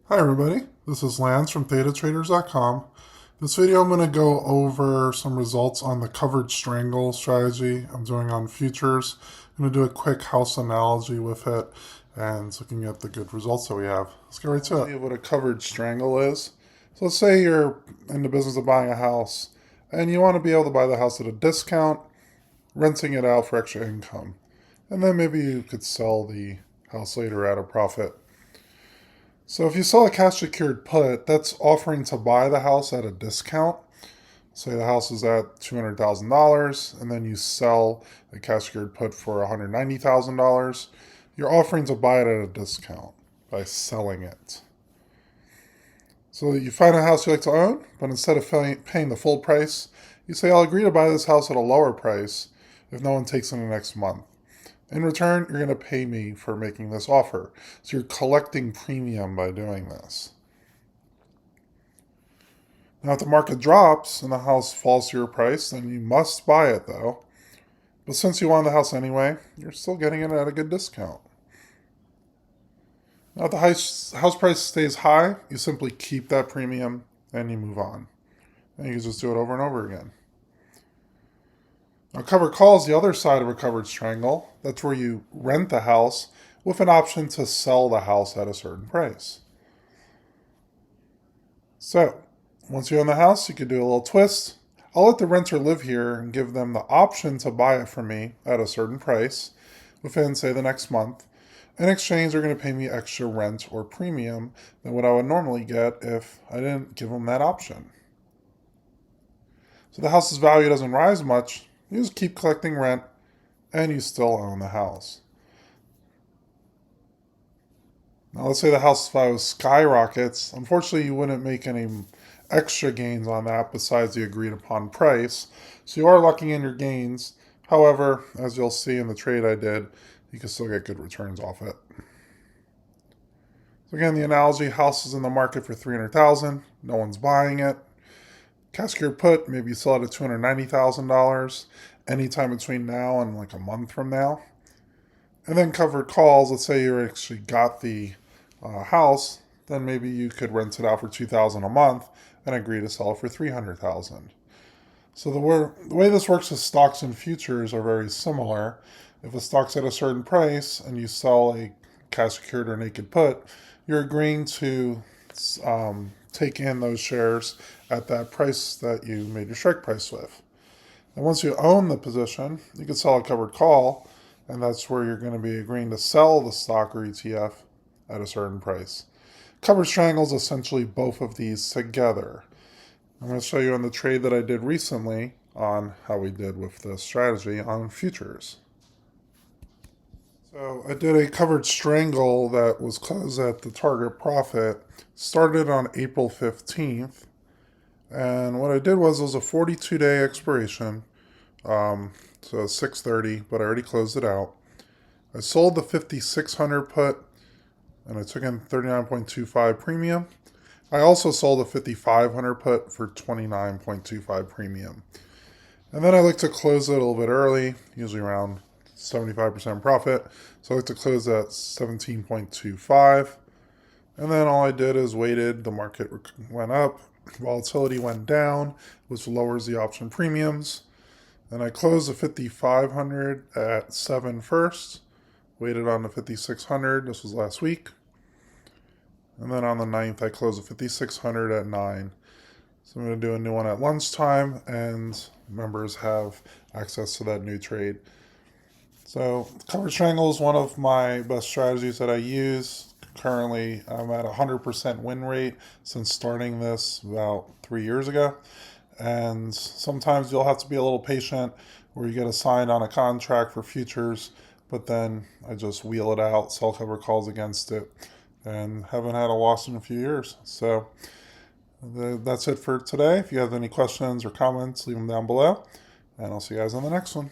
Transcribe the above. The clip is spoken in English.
Hi everybody, this is Lance from ThetaTraders.com. This video I'm going to go over some results on the covered strangle strategy I'm doing on futures. I'm going to do a quick house analogy with it and looking at the good results that we have. Let's get right to it. What a covered strangle is. So let's say you're in the business of buying a house and you want to be able to buy the house at a discount, renting it out for extra income. And then maybe you could sell the house later at a profit. So if you sell a cash secured put, that's offering to buy the house at a discount. Say the house is at $200,000 and then you sell the cash secured put for $190,000. You're offering to buy it at a discount by selling it. So you find a house you like to own, but instead of paying the full price, you say, I'll agree to buy this house at a lower price if no one takes it in the next month. In return, you're going to pay me for making this offer. So you're collecting premium by doing this. Now, if the market drops and the house falls to your price, then you must buy it, though. But since you want the house anyway, you're still getting it at a good discount. Now, if the house price stays high, you simply keep that premium and you move on. And you can just do it over and over again. Now, covered call is the other side of a covered strangle. That's where you rent the house with an option to sell the house at a certain price. So, once you own the house, you could do a little twist. I'll let the renter live here and give them the option to buy it from me at a certain price within, say, the next month. In exchange, they're going to pay me extra rent or premium than what I would normally get if I didn't give them that option. So the house's value doesn't rise much. You just keep collecting rent, and you still own the house. Now, let's say the house value skyrockets. Unfortunately, you wouldn't make any extra gains on that besides the agreed upon price. So you are locking in your gains. However, as you'll see in the trade I did, you can still get good returns off it. So again, the analogy, house is in the market for $300,000. No one's buying it. Cash secured put, maybe you sell it at $290,000 anytime between now and like a month from now. And then covered calls, let's say you actually got the house, then maybe you could rent it out for $2,000 a month and agree to sell it for $300,000. So the way this works with stocks and futures are very similar. If a stock's at a certain price and you sell a cash secured or naked put, you're agreeing to take in those shares at that price that you made your strike price with. And once you own the position, you can sell a covered call, and that's where you're going to be agreeing to sell the stock or ETF at a certain price. Covered strangles essentially both of these together. I'm going to show you on the trade that I did recently on how we did with the strategy on futures. So I did a covered strangle that was closed at the target profit. Started on April 15th. And what I did was it was a 42-day expiration. So 6:30, but I already closed it out. I sold the 5,600 put and I took in 39.25 premium. I also sold a 5,500 put for 29.25 premium. And then I like to close it a little bit early, usually around 75% profit. So I like to close at 17.25. And then all I did is waited. The market went up. Volatility went down, which lowers the option premiums. And I closed the 5,500 at 7 first. Waited on the 5,600. This was last week. And then on the 9th, I closed the 5,600 at 9. So I'm going to do a new one at lunchtime, and members have access to that new trade. So covered strangle is one of my best strategies that I use. Currently, I'm at 100% win rate since starting this about 3 years ago. And sometimes you'll have to be a little patient where you get assigned on a contract for futures, but then I just wheel it out, sell cover calls against it, and haven't had a loss in a few years. So that's it for today. If you have any questions or comments, leave them down below, and I'll see you guys on the next one.